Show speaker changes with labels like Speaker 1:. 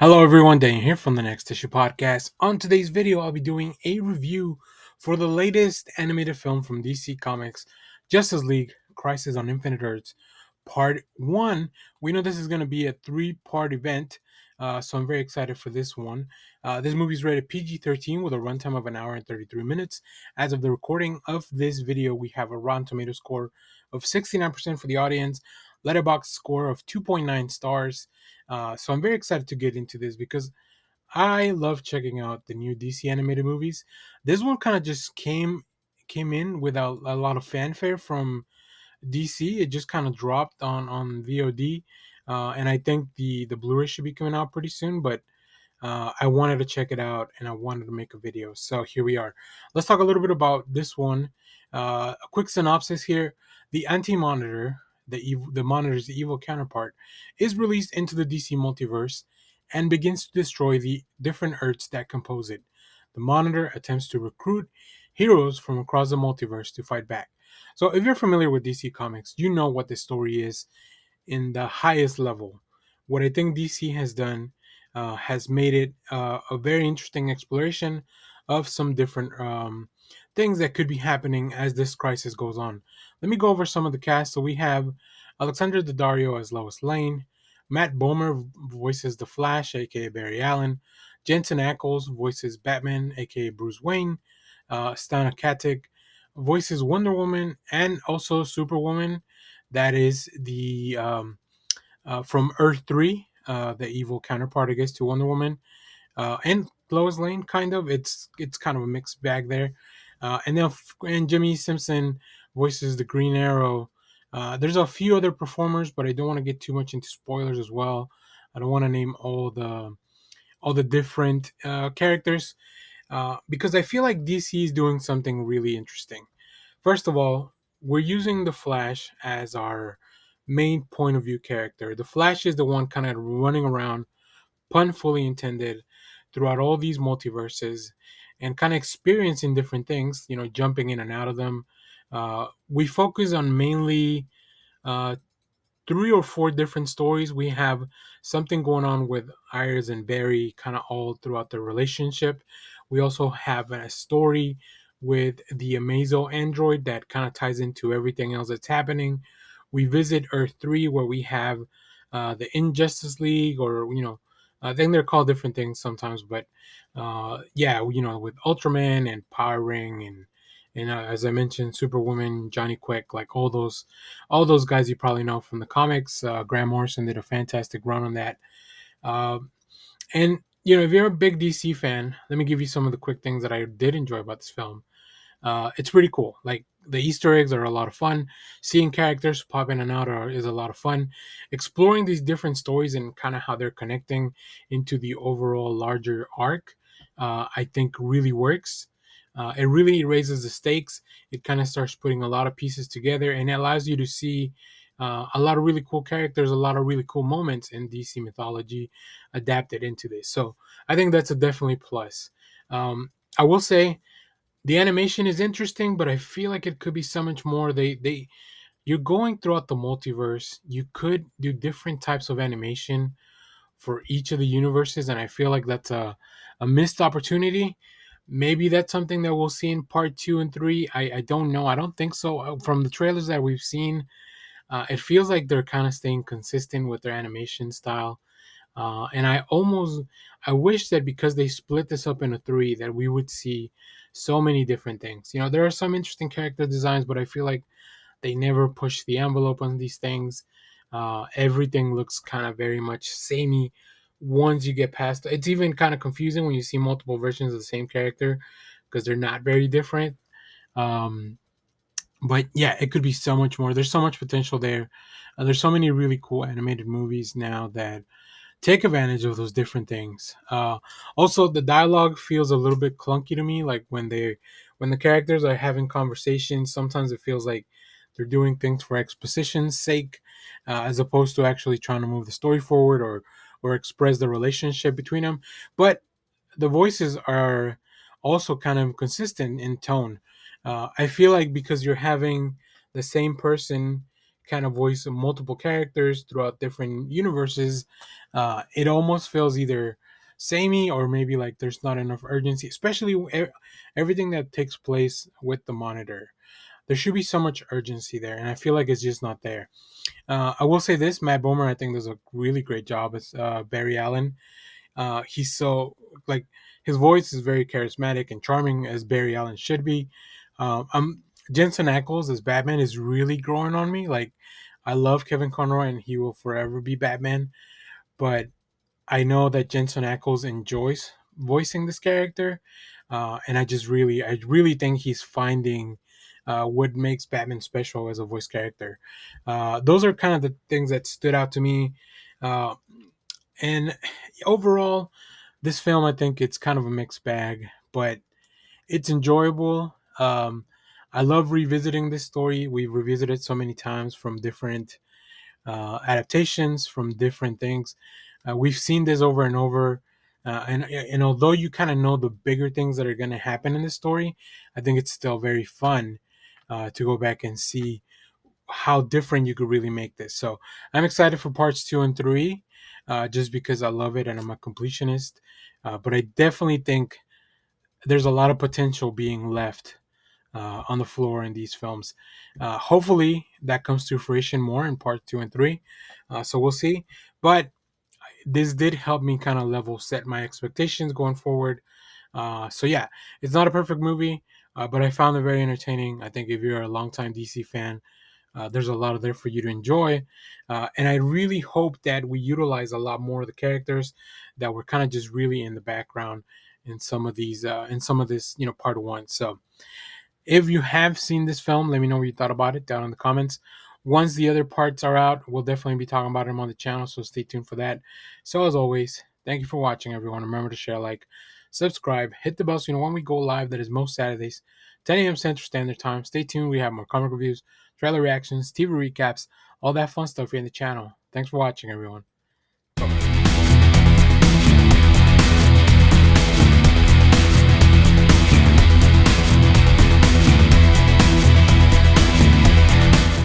Speaker 1: Hello everyone, Daniel here from the Next Issue Podcast. On today's video, I'll be doing a review for the latest animated film from DC Comics, Justice League Crisis on Infinite Earths, Part 1. We know this is going to be a three-part event, so I'm very excited for this one. This movie is rated PG-13 with a runtime of an hour and 33 minutes. As of the recording of this video, we have a Rotten Tomato score of 69% for the audience, Letterboxd score of 2.9 stars. So I'm very excited to get into this because I love checking out the new DC animated movies. This one kind of just came in without a lot of fanfare from DC. It just kind of dropped on VOD, and I think the Blu-ray should be coming out pretty soon. But I wanted to check it out and I wanted to make a video. So here we are. Let's talk a little bit about this one. A quick synopsis here. The anti-monitor, the monitor's evil counterpart, is released into the DC multiverse and begins to destroy the different Earths that compose it. The monitor attempts to recruit heroes from across the multiverse to fight back. So if you're familiar with DC Comics, you know what the story is in the highest level. What I think DC has done has made it a very interesting exploration of some different things that could be happening as this crisis goes on. Let me go over some of the cast. So we have Alexandra Daddario as Lois Lane, Matt Bomer voices the Flash, aka Barry Allen, Jensen Ackles voices Batman, aka Bruce Wayne, Stana Katic voices Wonder Woman and also Superwoman. That is the from Earth 3, the evil counterpart, I guess, to Wonder Woman, and Lois Lane. Kind of, it's kind of a mixed bag there. And Jimmy Simpson voices the Green Arrow. There's a few other performers, but I don't want to get too much into spoilers as well. I don't want to name all the different characters because I feel like DC is doing something really interesting. First of all, we're using the Flash as our main point of view character. The Flash is the one kind of running around, pun fully intended, throughout all these multiverses and kind of experiencing different things, jumping in and out of them. We focus on mainly uh, three or four different stories. We have something going on with Iris and Barry kind of all throughout the relationship. We also have a story with the Amazo android that kind of ties into everything else that's happening. We visit Earth 3 where we have the Injustice League, or, I think they're called different things sometimes, but yeah, with Ultraman and Power Ring and as I mentioned, Superwoman, Johnny Quick, like all those guys you probably know from the comics. Grant Morrison did a fantastic run on that. Uh, and if you're a big DC fan, let me give you some of the quick things that I did enjoy about this film. It's pretty cool. Like the Easter eggs are a lot of fun. Seeing characters pop in and out is a lot of fun. Exploring these different stories and kind of how they're connecting into the overall larger arc, I think really works. It really raises the stakes. It kind of starts putting a lot of pieces together, and it allows you to see a lot of really cool characters, a lot of really cool moments in DC mythology adapted into this. So I think that's a definitely plus. I will say the animation is interesting, but I feel like it could be so much more. You're going throughout the multiverse. You could do different types of animation for each of the universes, and I feel like that's a missed opportunity. Maybe that's something that we'll see in part 2 and 3. I don't know. I don't think so. From the trailers that we've seen, it feels like they're kind of staying consistent with their animation style. And I wish that because they split this up into three, that we would see so many different things. There are some interesting character designs, but I feel like they never push the envelope on these things. Everything looks kind of very much samey once you get past. It's even kind of confusing when you see multiple versions of the same character because they're not very different. Um, but yeah, it could be so much more. There's so much potential there. There's so many really cool animated movies now that take advantage of those different things. Also, the dialogue feels a little bit clunky to me. Like when the characters are having conversations, sometimes it feels like they're doing things for exposition's sake, as opposed to actually trying to move the story forward or express the relationship between them. But the voices are also kind of consistent in tone. I feel like because you're having the same person kind of voice multiple characters throughout different universes, it almost feels either samey or maybe like there's not enough urgency, especially everything that takes place with the Monitor. There should be so much urgency there, and I feel like it's just not there. I will say this: Matt Bomer, I think, does a really great job as Barry Allen. He's so like his voice is very charismatic and charming as Barry Allen should be. I'm Jensen Ackles as Batman is really growing on me. Like I love Kevin Conroy and he will forever be Batman, but I know that Jensen Ackles enjoys voicing this character, and I really think he's finding what makes Batman special as a voice character. Those are kind of the things that stood out to me. Uh, and overall, this film, I think it's kind of a mixed bag, but it's enjoyable. I love revisiting this story. We've revisited so many times from different adaptations, from different things. We've seen this over and over. And although you kind of know the bigger things that are going to happen in the story, I think it's still very fun to go back and see how different you could really make this. So I'm excited for parts 2 and 3, just because I love it and I'm a completionist. But I definitely think there's a lot of potential being left on the floor in these films. Hopefully that comes to fruition more in part 2 and 3. So we'll see. But this did help me kind of level set my expectations going forward. So yeah, it's not a perfect movie, but I found it very entertaining. I think if you're a longtime DC fan, there's a lot of there for you to enjoy, and I really hope that we utilize a lot more of the characters that were kind of just really in the background in some of these, in some of this, part one. So if you have seen this film, let me know what you thought about it down in the comments. Once the other parts are out, we'll definitely be talking about them on the channel, so stay tuned for that. So as always, thank you for watching, everyone. Remember to share, like, subscribe, hit the bell so you know when we go live. That is most Saturdays, 10 a.m. Central Standard Time. Stay tuned. We have more comic reviews, trailer reactions, TV recaps, all that fun stuff here in the channel. Thanks for watching, everyone.